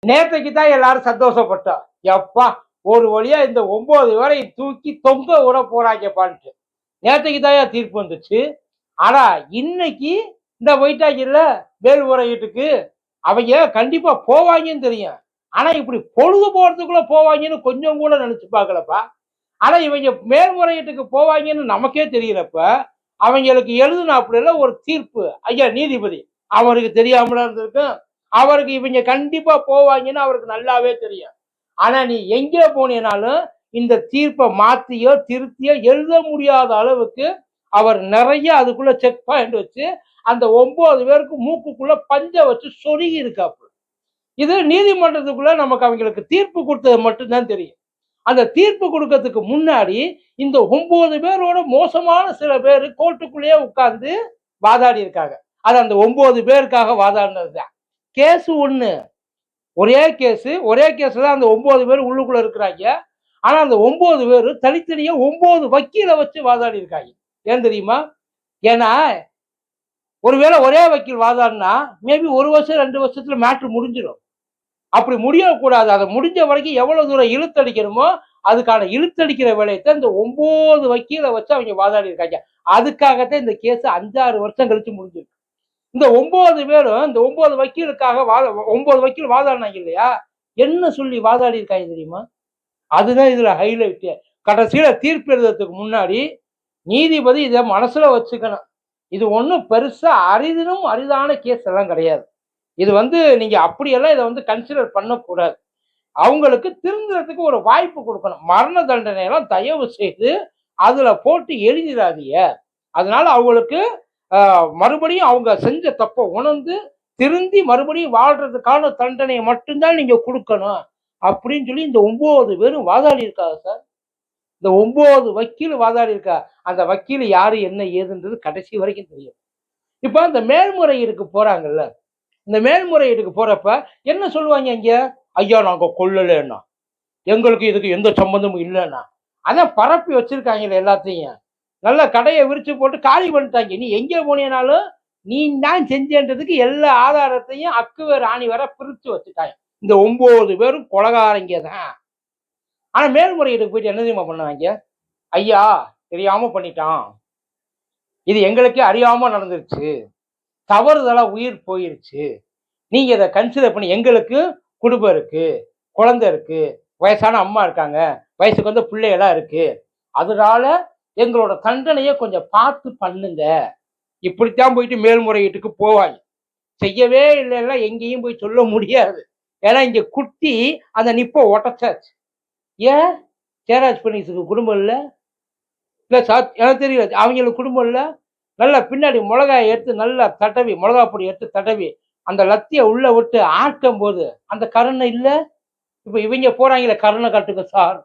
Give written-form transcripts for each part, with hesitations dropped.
நேத்தைக்கு தான் எல்லாரும் சந்தோஷப்பட்டோம். எப்பா ஒரு வழியா இந்த 9 பேரை தூக்கி தொங்க விட போறாங்கப்பான்ட்டு. நேத்தைக்கு தான் தீர்ப்பு வந்துச்சு. ஆனா இன்னைக்கு இந்த போயிட்டாங்கல்ல மேல்முறையீட்டுக்கு, அவங்க கண்டிப்பா போவாங்கன்னு தெரியும். ஆனா இப்படி பொழுது போறதுக்குள்ள போவாங்கன்னு கொஞ்சம் கூட நினைச்சு பார்க்கலப்பா. ஆனா இவங்க மேல்முறையீட்டுக்கு போவாங்கன்னு நமக்கே தெரியலப்ப. அவங்களுக்கு எழுதுனாப்புல ஒரு தீர்ப்பு ஐயா நீதிபதி அவருக்கு தெரியாமல இருந்திருக்கும். அவருக்கு இவங்க கண்டிப்பா போவாங்கன்னு அவருக்கு நல்லாவே தெரியும். ஆனா நீ எங்கே போனீனாலும் இந்த தீர்ப்பை மாத்தியோ திருத்தியோ எழுத முடியாத அளவுக்கு அவர் நிறைய அதுக்குள்ள செக் பாயிண்ட் வச்சு அந்த 9 பேருக்கு மூக்குக்குள்ள பஞ்ச வச்சு சொருகி இருக்காப்பு. இது நீதிமன்றத்துக்குள்ள நமக்கு அவங்களுக்கு தீர்ப்பு கொடுத்தது மட்டும்தான் தெரியும். அந்த தீர்ப்பு கொடுக்கறதுக்கு முன்னாடி இந்த 9 பேரோட மோசமான சில பேர் கோர்ட்டுக்குள்ளேயே உட்கார்ந்து வாதாடி இருக்காங்க. அது அந்த 9 பேருக்காக வாதாடினது தான். கேஸ் ஒண்ணு, ஒரே கேஸ் தான் அந்த 9 பேர் உள்ளுக்குள்ள இருக்கிறாங்க. ஆனா அந்த 9 பேர் தனித்தனியா 9 வக்கீல வச்சு வாதாடி இருக்காங்க. ஏன் தெரியுமா? ஏன்னா ஒருவேளை ஒரே வக்கீல் வாதாடினா மேபி 1 வருஷம் 2 வருஷத்துல மேட்ரு முடிஞ்சிடும். அப்படி முடியக்கூடாது. அதை முடிஞ்ச வரைக்கும் எவ்வளவு தூரம் இழுத்தடிக்கணுமோ அதுக்கான இழுத்தடிக்கிற வேலையை இந்த 9 வக்கீல வச்சு அவங்க வாதாடி இருக்காங்க. அதுக்காகத்தான் இந்த கேஸ் 5-6 வருஷம் கழிச்சு முடிஞ்சிருக்கு. இந்த 9 பேரும் இந்த 9 வக்கீலுக்காக 9 வக்கீல் வாதாடினாங்க இல்லையா? என்ன சொல்லி வாதாடி இருக்காங்க தெரியுமா? அதுதான் இதுல ஹைலைட். கடைசியில தீர்ப்பு எழுதுறதுக்கு முன்னாடி நீதிபதி இதை மனசுல வச்சுக்கணும். இது ஒன்றும் பெருசா அரிதினும் அரிதான கேஸ் எல்லாம் கிடையாது. இது நீங்க அப்படியெல்லாம் இதை கன்சிடர் பண்ணக்கூடாது. அவங்களுக்கு திருந்துறதுக்கு ஒரு வாய்ப்பு கொடுக்கணும். மரண தண்டனை எல்லாம் தயவு செய்து அதுல போட்டு எழுதிடாதீங்க. அதனால அவங்களுக்கு மறுபடியும் அவங்க செஞ்ச தப்பை உணர்ந்து திருந்தி மறுபடியும் வாழ்றதுக்கான தண்டனையை மட்டும்தான் நீங்க கொடுக்கணும் அப்படின்னு சொல்லி இந்த 9 பேரும் வாதாடி இருக்காங்க சார். இந்த 9 வக்கீல் வாதாடி இருக்கா. அந்த வக்கீல் யாரு என்ன ஏதுன்றது கடைசி வரைக்கும் தெரியும். இப்ப இந்த மேல்முறையீடுக்கு போறாங்கல்ல, இந்த மேல்முறையீடுக்கு போறப்ப என்ன சொல்லுவாங்க இங்க? ஐயா நாங்க கொல்லலைன்னா, எங்களுக்கு இதுக்கு எந்த சம்பந்தமும் இல்லைன்னா, அதான் பரப்பி வச்சிருக்காங்க எல்லாத்தையும். நல்ல கடையை விரிச்சு போட்டு காலி பண்ணிட்டாங்க. நீ எங்கே போனீனாலும் நீ தான் செஞ்சேன்றதுக்கு எல்லா ஆதாரத்தையும் அக்குவேர் ஆணி வர பிரிச்சு வச்சுட்டாங்க. இந்த 9 பேரும் கொலகாரங்க தான். ஆனா மேல்முறையீடுக்கு போயிட்டு என்ன தெரியுமா பண்ணுவாங்க? ஐயா தெரியாம பண்ணிட்டான், இது எங்களுக்கே அறியாம நடந்துருச்சு, தவறுதலா உயிர் போயிருச்சு, நீங்க இதை கன்சிடர் பண்ணி எங்களுக்கு குடும்பம் இருக்கு, குழந்தை இருக்கு, வயசான அம்மா இருக்காங்க, வயசுக்கு வந்து பிள்ளைகளா இருக்கு, அதனால எங்களோட தண்டனையை கொஞ்சம் பார்த்து பண்ணுங்க. இப்படித்தான் போயிட்டு மேல்முறையீட்டுக்கு போவாங்க. செய்யவே இல்லைன்னா எங்கேயும் போய் சொல்ல முடியாது. ஏன்னா இங்க குட்டி அந்த நிப்ப உடச்சாச்சு. ஏன் சேராஜ் பன்னீஸுக்கு குடும்பம் இல்லை? இல்லை சார் எனக்கு தெரியல, அவங்களுக்கு குடும்பம் இல்லை. நல்லா பின்னாடி மிளகாயை எடுத்து நல்லா தடவி, மிளகா பொடி எடுத்து தடவி அந்த லத்தியை உள்ள விட்டு ஆட்டும் போது அந்த கருணை இல்லை. இப்ப இவங்க போறாங்களே கருணை காட்டுங்க சார்,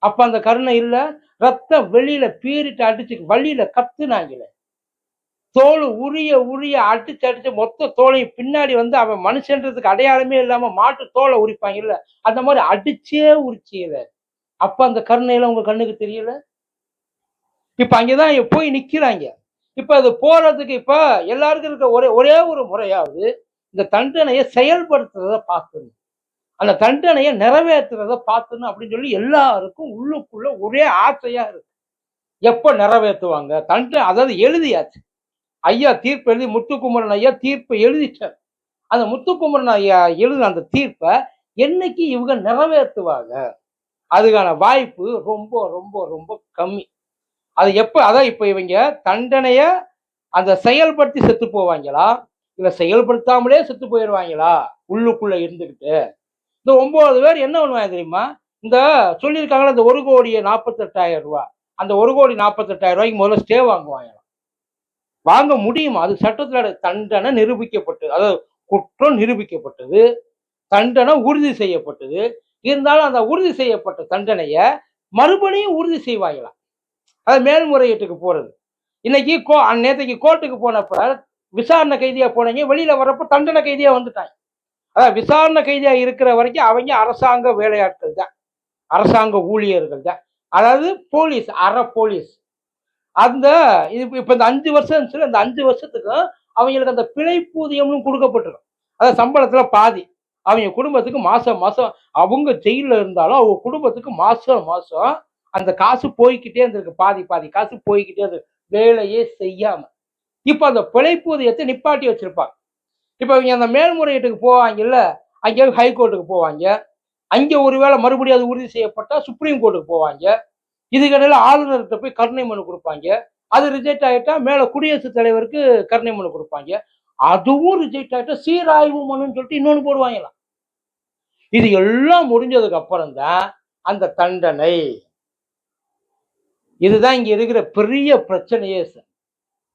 அப்ப அந்த கருணை இல்லை. ரத்தம் வெளியில பீறிட்டு அடிச்சு வழியில கத்துனாங்களே, தோல் உரிய உரிய அடிச்சு அடிச்சு மொத்த தோலையும் பின்னாடி அவன் மனுஷன்றதுக்கு அடையாளமே இல்லாம மாட்டு தோலை உரிப்பாங்க இல்ல, அந்த மாதிரி அடிச்சே உரிச்சியல. அப்ப அந்த கருணையில உங்க கண்ணுக்கு தெரியல. இப்ப அங்கதான் போய் நிக்கிறாங்க. இப்ப அது போறதுக்கு இப்ப எல்லாருக்கும் இருக்க ஒரே ஒரு முறையாவது இந்த தண்டனையை செயல்படுத்துறத பார்க்கணும், அந்த தண்டனையை நிறைவேற்றுறத பார்க்கணும் அப்படின்னு சொல்லி எல்லாருக்கும் உள்ளுக்குள்ள ஒரே ஆசையா இருக்கு. எப்ப நிறைவேற்றுவாங்க தண்டனை? அதாவது எழுதியாச்சு, ஐயா தீர்ப்பு எழுதி, முத்துக்குமரன் ஐயா தீர்ப்பு எழுதிட்டார். அந்த முத்துக்குமரன் ஐயா எழுதின அந்த தீர்ப்பை என்னைக்கு இவங்க நிறைவேற்றுவாங்க? அதுக்கான வாய்ப்பு ரொம்ப ரொம்ப ரொம்ப கம்மி. அது எப்ப? அதான் இப்ப இவங்க தண்டனைய அந்த செயல்படுத்தி செத்து போவாங்களா, இல்ல செயல்படுத்தாமலே செத்து போயிடுவாங்களா உள்ளுக்குள்ள இருந்துகிட்டு? இந்த 9 பேர் என்ன பண்ணுவாங்க தெரியுமா? இந்த சொல்லியிருக்காங்களா இந்த 1,48,000 ரூபாய், அந்த 1,48,000 ரூபாய்க்கு முதல்ல ஸ்டே வாங்குவாங்க. வாங்க முடியுமா? அது சட்டத்துல தண்டனை நிரூபிக்கப்பட்டது, அதாவது குற்றம் நிரூபிக்கப்பட்டது, தண்டனை உறுதி செய்யப்பட்டது. இருந்தாலும் அந்த உறுதி செய்யப்பட்ட தண்டனைய மறுபடியும் உறுதி செய்வாங்களாம். அது மேல்முறையீட்டுக்கு போறது. இன்னைக்கு நேற்றைக்கு கோர்ட்டுக்கு போனப்ப விசாரணை கைதியா போனீங்க, வெளியில வரப்ப தண்டனை கைதியா வந்துட்டாங்க. அதாவது விசாரணை கைதியா இருக்கிற வரைக்கும் அவங்க அரசாங்க வேலையாட்கள் தான், அரசாங்க ஊழியர்கள் தான், அதாவது போலீஸ், அற போலீஸ். அந்த இப்ப இந்த 5 வருஷம் இருந்துச்சு, இந்த 5 வருஷத்துக்கு அவங்களுக்கு அந்த பிழைப்பூதியம்னு கொடுக்கப்பட்டிருக்கும். அதாவது சம்பளத்துல பாதி. அவங்க குடும்பத்துக்கு மாசம் மாசம் அவங்க ஜெயில இருந்தாலும் அவங்க குடும்பத்துக்கு மாசம் மாசம் அந்த காசு போய்கிட்டே இருந்திருக்கு. பாதி பாதி காசு போய்கிட்டே இருக்கு, வேலையே செய்யாம. இப்ப அந்த பிழைப்பு ஊதியத்தை நிப்பாட்டி வச்சிருப்பாங்க. இப்ப இவங்க அந்த மேல்முறையீட்டுக்கு போவாங்கல்ல, அங்கே ஹைகோர்ட்டுக்கு போவாங்க. அங்க ஒருவேளை மறுபடியும் அது உறுதி செய்யப்பட்டா சுப்ரீம் கோர்ட்டுக்கு போவாங்க. இதுக்கிடையில ஆளுநர்கிட்ட போய் கருணை மனு கொடுப்பாங்க. அது ரிஜெக்ட் ஆயிட்டா மேல குடியரசுத் தலைவருக்கு கருணை மனு கொடுப்பாங்க. அதுவும் ரிஜெக்ட் ஆயிட்டா சீராய்வு மனுன்னு சொல்லிட்டு இன்னொன்னு போடுவாங்களாம். இது எல்லாம் முடிஞ்சதுக்கு அப்புறம் தான் அந்த தண்டனை. இதுதான் இங்க இருக்கிற பெரிய பிரச்சனையே சார்.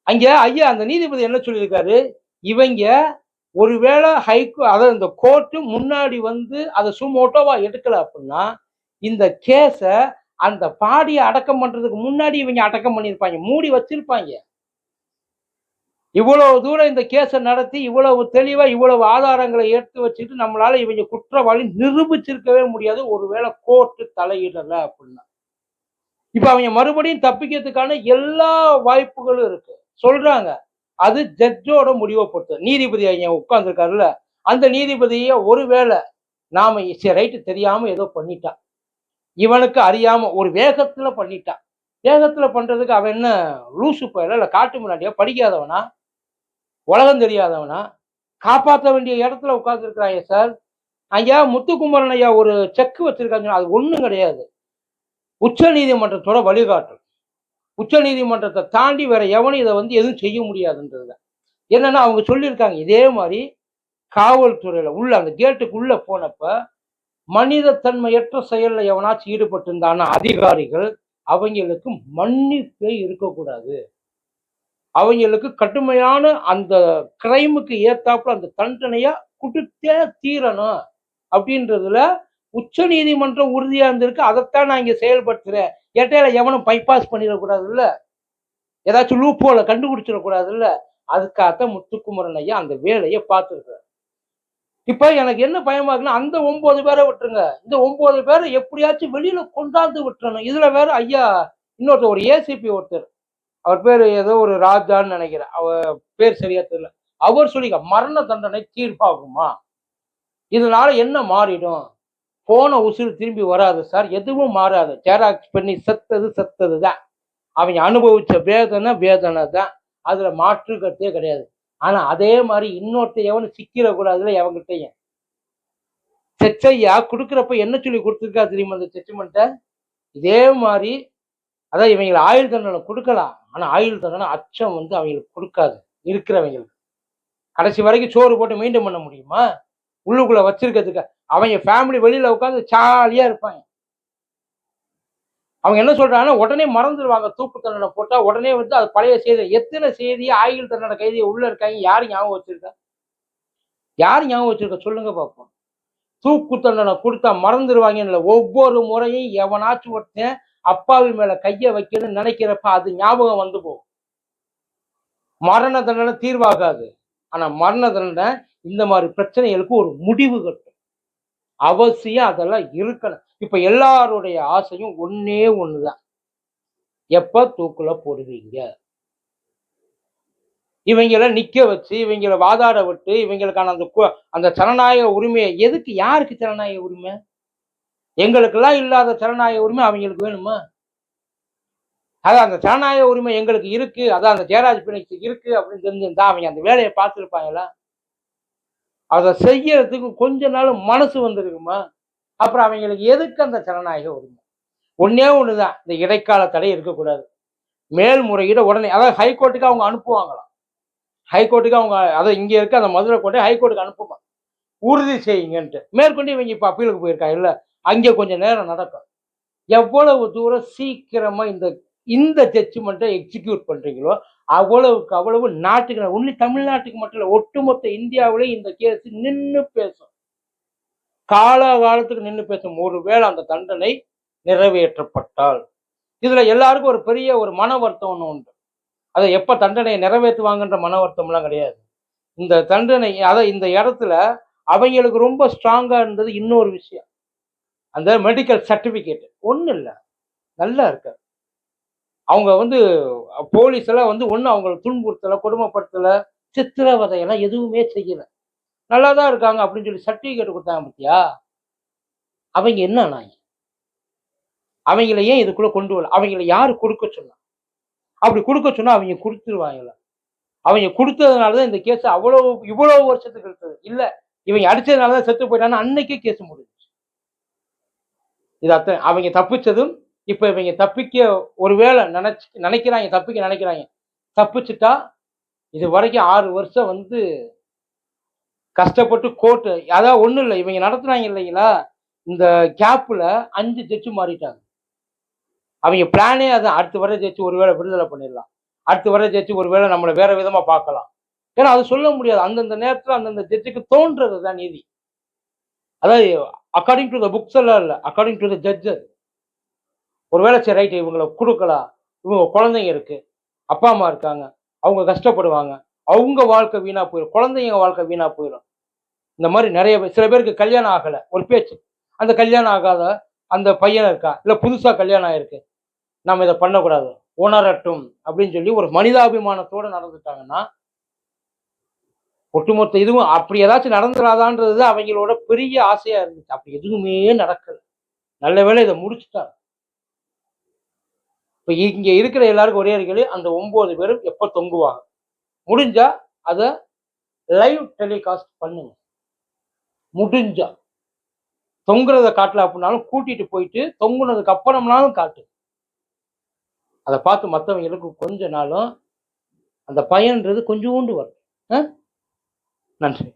அங்க ஐயா அந்த நீதிபதி என்ன சொல்லியிருக்காரு, இவங்க ஒருவேளை அதாவது இந்த கோர்ட்டு முன்னாடி வந்து அதை சுமோட்டோவா எடுக்கல அப்படின்னா இந்த கேஸ அந்த பாடியை அடக்கம் பண்றதுக்கு முன்னாடி இவங்க அடக்கம் பண்ணியிருப்பாங்க, மூடி வச்சிருப்பாங்க. இவ்வளவு தூரம் இந்த கேஸை நடத்தி இவ்வளவு தெளிவா இவ்வளவு ஆதாரங்களை எடுத்து வச்சுட்டு நம்மளால இவங்க குற்றவாளி நிரூபிச்சிருக்கவே முடியாது, ஒருவேளை கோர்ட்டு தலையிடல அப்படின்னா. இப்ப அவங்க மறுபடியும் தப்பிக்கிறதுக்கான எல்லா வாய்ப்புகளும் இருக்கு சொல்றாங்க. அது ஜட்ஜோட முடிவை பொறுத்து. நீதிபதி அவங்க உட்கார்ந்துருக்காருல்ல, அந்த நீதிபதியை ஒருவேளை நாம ரைட்டு தெரியாம ஏதோ பண்ணிட்டான், இவனுக்கு அறியாம ஒரு வேகத்துல பண்ணிட்டான். வேகத்துல பண்றதுக்கு அவன் என்ன லூசு போயில இல்ல காட்டு முன்னாடியா, படிக்காதவனா, உலகம் தெரியாதவனா, காப்பாற்ற வேண்டிய இடத்துல உட்கார்ந்துருக்கிறாங்க சார். ஐயா முத்துக்குமரன் ஐயா ஒரு செக் வச்சிருக்காங்க, அது ஒண்ணும் கிடையாது. உச்ச நீதிமன்றத்தோட வழிகாட்டல். உச்ச நீதிமன்றத்தை தாண்டி வேற எவனும் இதை வந்து எதுவும் செய்ய முடியாதுன்றது. என்னன்னா அவங்க சொல்லியிருக்காங்க, இதே மாதிரி காவல்துறையில உள்ள அந்த கேட்டுக்குள்ள போனப்ப மனித தன்மையற்ற செயல்ல எவனாச்சும் ஈடுபட்டு இருந்தான அதிகாரிகள் அவங்களுக்கு மன்னிப்பே இருக்கக்கூடாது, அவங்களுக்கு கடுமையான அந்த கிரைமுக்கு ஏத்தாப்புல அந்த தண்டனையா கொடுத்தே தீரணும் அப்படின்றதுல உச்ச நீதிமன்றம் உறுதியா இருந்திருக்கு. அதைத்தான் நான் இங்க செயல்படுத்துறேன். இடையில எவனும் பைபாஸ் பண்ணிடக்கூடாது இல்ல, ஏதாச்சும் லூப்போல கண்டுபிடிச்சிடக்கூடாது இல்ல, அதுக்காகத்தான் முத்துக்குமரன் ஐயா அந்த வேலையை பார்த்துருக்காரு. இப்ப எனக்கு என்ன பயமாகுன்னா அந்த 9 பேரை விட்டுருங்க, இந்த 9 பேரை எப்படியாச்சும் வெளியில கொண்டாந்து விட்டுறணும். இதுல வேற ஐயா இன்னொருத்தர் ஒரு ஏசிபி ஒருத்தர், அவர் பேரு ஏதோ ஒரு ராஜான்னு நினைக்கிறேன், அவர் பேர் சரியா தெரியல, அவர் சொல்லிக்க மரண தண்டனை தீர்ப்பாகுமா, இதனால என்ன மாறிடும், போன உசுறு திரும்பி வராது சார், எதுவும் மாறாது, ஜெராக்ஸ் பண்ணி செத்தது தான், அவங்க அனுபவிச்ச வேதனை வேதனை தான், அதுல மாற்று கருத்தே கிடையாது. ஆனா அதே மாதிரி இன்னொருத்த எவனு சிக்கிடக்கூடாதுல எவங்கிட்டையும். செச்சையா கொடுக்குறப்ப என்ன சொல்லி கொடுத்துருக்கா தெரியுமா அந்த ஜட்ஜ்மெண்ட்டை, இதே மாதிரி அதான் இவங்களை ஆயுள் தண்டனை கொடுக்கலாம், ஆனா ஆயுள் தண்டனை அச்சம் வந்து அவங்களுக்கு கொடுக்காது. இருக்கிறவங்களுக்கு கடைசி வரைக்கும் சோறு போட்டு மெயின்டைன் பண்ண முடியுமா, உள்ளுக்குள்ள வச்சிருக்கிறதுக்கு அவங்க ஃபேமிலி வெளியில உட்காந்து ஜாலியா இருப்பாங்க. அவங்க என்ன சொல்றாங்கன்னா உடனே மறந்துடுவாங்க, தூக்கு தண்டனை போட்டா உடனே வந்து அது பழைய செய்தி. எத்தனை செய்தியை ஆயுள் தண்டனை கைதியை உள்ள இருக்காங்க, யாரு ஞாபகம் வச்சிருக்கா, யாரு ஞாபகம் வச்சிருக்க சொல்லுங்க பார்ப்போம். தூக்கு தண்டனை கொடுத்தா மறந்துடுவாங்கன்னு ஒவ்வொரு முறையும் எவனாச்சும் ஒருத்தன் அப்பாவி மேல கைய வைக்கணும்னு நினைக்கிறப்ப அது ஞாபகம் வந்து போகும். மரண தண்டனை தீர்வாகாது, ஆனா மரண தண்டனை இந்த மாதிரி பிரச்சனைகளுக்கு ஒரு முடிவு கட்டும். அவசியம் அதெல்லாம் இருக்கணும். இப்ப எல்லாருடைய ஆசையும் ஒன்னே ஒண்ணுதான், எப்ப தூக்குல போடுவீங்க, இவங்களை நிக்க வச்சு இவங்களை வாதாட விட்டு இவங்களுக்கான அந்த ஜனநாயக உரிமையை எதுக்கு, யாருக்கு ஜனநாயக உரிமை, எங்களுக்கெல்லாம் இல்லாத ஜனநாயக உரிமை அவங்களுக்கு வேணுமா, அதான் அந்த ஜனநாயக உரிமை எங்களுக்கு இருக்கு, அதான் அந்த ஜெயராஜ் பிணைக்கு இருக்கு அப்படின்னு தெரிஞ்சிருந்தா அவங்க அந்த வேலையை பார்த்துருப்பாங்களா, அதை செய்யறதுக்கு கொஞ்ச நாள் மனசு வந்திருக்குமா, அப்புறம் அவங்களுக்கு எதுக்கு அந்த ஜனநாயக உரிமை. ஒன்னே ஒண்ணுதான், இந்த இடைக்கால தடை இருக்கக்கூடாது, மேல்முறையீடு உடனே, அதாவது ஹைகோர்ட்டுக்கு அவங்க அனுப்புவாங்களாம், ஹைகோர்ட்டுக்கு அவங்க அதை இங்க இருக்க அந்த மதுரை கோட்டை ஹைகோர்ட்டுக்கு அனுப்புமா, உறுதி செய்யுங்கன்ட்டு. மேற்கொண்டு இவங்க இப்ப அப்பீலுக்கு போயிருக்காங்க இல்ல, அங்கே கொஞ்சம் நேரம் நடக்கும். எவ்வளவு தூரம் சீக்கிரமா இந்த ஜட்ஜ்மெண்ட்டை எக்ஸிக்யூட் பண்றீங்களோ அவ்வளவுக்கு அவ்வளவு நாட்டுக்கு, ஒன்லி தமிழ்நாட்டுக்கு மட்டும் இல்லை, ஒட்டுமொத்த இந்தியாவிலே இந்த கேஸ் நின்று பேசும், காலத்துக்கு நின்று பேசும். ஒருவேளை அந்த தண்டனை நிறைவேற்றப்பட்டால் இதுல எல்லாருக்கும் ஒரு பெரிய ஒரு மன வருத்தம் ஒண்ணு உண்டு. அதை எப்ப தண்டனையை நிறைவேற்றுவாங்கன்ற மன வருத்தம் எல்லாம் கிடையாது. இந்த தண்டனை அதை இந்த இடத்துல அவங்களுக்கு ரொம்ப ஸ்ட்ராங்கா இருந்தது இன்னொரு விஷயம், அந்த மெடிக்கல் சர்டிபிகேட் ஒண்ணு இல்லை, நல்லா இருக்க. அவங்க வந்து போலீஸ் எல்லாம் வந்து ஒண்ணு அவங்களை துன்புறுத்தல, கொடுமைப்படுத்தல, சித்திரவதையெல்லாம் எதுவுமே செய்யல. நல்லா தான் இருக்காங்க அப்படின்னு சொல்லி சர்டிஃபிகேட் கொடுத்தாங்க பத்தியா, அவங்க என்ன நாய்? அவங்கள ஏன் இதுக்குள்ள கொண்டு வரல? அவங்கள யாரு கொடுக்க சொன்னா? அப்படி கொடுக்க சொன்னா அவங்க கொடுத்துருவாங்கல்ல. அவங்க கொடுத்ததுனால தான் இந்த கேஸ் இவ்வளவு வருஷத்துக்கு இழுத்தது. இல்ல இவங்க அடிச்சதுனால தான் செத்து போயிட்டான்னு அன்னைக்கே கேஸ் முடிஞ்சுச்சு. இது அவங்க தப்பிச்சதும், இப்ப இவங்க தப்பிக்க ஒருவேளை நினைக்கிறாங்க, தப்பிக்க நினைக்கிறாங்க. தப்பிச்சுட்டா இது வரைக்கும் 6 வருஷம் வந்து கஷ்டப்பட்டு கோர்ட்டு அதான் ஒண்ணும் இல்ல. இவங்க நடத்துனாங்க இல்லைங்களா? இந்த கேப்ல 5 ஜட்ஜு மாறிட்டாங்க. அவங்க பிளானே அதான். அடுத்து வர ஜட்ஜு ஒருவேளை விடுதலை பண்ணிடலாம். அடுத்து வர ஜட்ஜு ஒருவேளை நம்மள வேற விதமா பார்க்கலாம். ஏன்னா அது சொல்ல முடியாது. அந்தந்த நேரத்துல அந்தந்த ஜட்ஜுக்கு தோன்றது தான் நீதி. அதாவது அக்கார்டிங் டு த புக்ஸ் எல்லாம் இல்ல. According to the judge. ஒருவேளை சரி ரைட் இவங்கள குடுக்கலாம். இவங்க குழந்தைங்க இருக்கு. அப்பா, அம்மா இருக்காங்க. அவங்க கஷ்டப்படுவாங்க. அவங்க வாழ்க்கை வீணா போயிடும். குழந்தைங்க வாழ்க்கை வீணா போயிடும். இந்த மாதிரி நிறைய சில பேருக்கு கல்யாணம் ஆகல. ஒரு பேச்சு. அந்த கல்யாணம் ஆகாத அந்த பையன் இருக்கா. இல்ல புதுசா கல்யாணம் ஆயிருக்கு. நம்ம இதை பண்ணக்கூடாது. உணரட்டும் அப்படின்னு சொல்லி ஒரு மனிதாபிமானத்தோட நடந்துட்டாங்கன்னா, ஒட்டுமொத்த இதுவும் அப்படி ஏதாச்சும் நடந்துராதான்றது அவங்களோட பெரிய ஆசையா இருந்துச்சு. அப்படி எதுவுமே நடக்கல. நல்ல வேளை இதை முடிச்சுட்டாங்க. இப்ப இங்க இருக்கிற எல்லாருக்கும் ஒரே கேள்வி, அந்த 9 பேரும் எப்ப தொங்குவாங்க? முடிஞ்சா அத லைவ் டெலிகாஸ்ட் பண்ணுங்க. முடிஞ்சா தொங்குறத காட்டல அப்படின்னாலும் கூட்டிட்டு போயிட்டு தொங்குனதுக்கு அப்புறம்னாலும் காட்டு. அதை பார்த்து மற்றவங்களுக்கு கொஞ்ச நாளும் அந்த பயன்றது கொஞ்சோண்டு வரும். நன்றி.